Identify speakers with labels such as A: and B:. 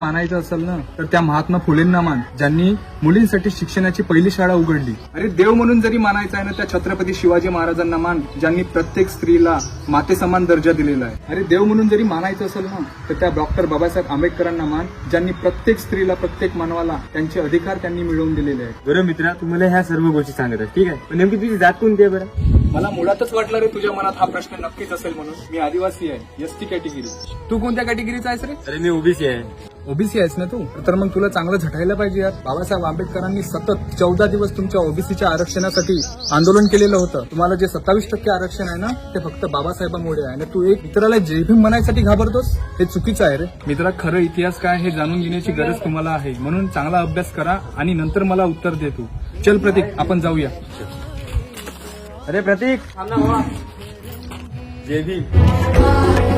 A: मानायचं असेल ना तर त्या महात्मा फुलेंना मान, ज्यांनी मुलींसाठी शिक्षणाची पहिली शाळा उघडली. अरे देव म्हणून जरी मानायचं आहे ना त्या छत्रपती शिवाजी महाराजांना मान, ज्यांनी प्रत्येक स्त्रीला मातेसमान दर्जा दिलेला आहे. अरे देव म्हणून जरी मानायचं असेल ना तर त्या डॉक्टर बाबासाहेब आंबेडकरांना मान, ज्यांनी प्रत्येक स्त्रीला प्रत्येक मानवाला त्यांचे अधिकार त्यांनी मिळवून दिलेले आहेत.
B: बरं मित्रा, तुम्हाला ह्या सर्व गोष्टी सांगत आहे, ठीक आहे, पण नेमकी तुझी जात कोणती आहे बरं?
A: मला मुळातच वाटलं रे तुझ्या मनात हा प्रश्न नक्कीच असेल म्हणून. मी आदिवासी आहे, एसटी कॅटेगरी. तू कोणत्या कॅटेगरीचा आहेस रे?
B: अरे मी ओबीसी आहे.
A: ओबीसी आहेस ना तू? तर मग तुला चांगलं झटायला पाहिजे यार. बाबासाहेब आंबेडकरांनी सतत 14 दिवस तुमच्या ओबीसीच्या आरक्षणासाठी आंदोलन केलेलं होतं. तुम्हाला जे 27% आरक्षण आहे ना ते फक्त बाबासाहेबांमुळे आहे. आणि तू एक मित्राला जय भीम म्हणायसाठी घाबरतोस, हे चुकीचं आहे रे. मित्रा, खरं इतिहास काय हे जाणून घेण्याची गरज तुम्हाला आहे, म्हणून चांगला अभ्यास करा आणि नंतर मला उत्तर दे तू. चल प्रतीक, आपण जाऊया.
B: अरे प्रतीक, जय भीम.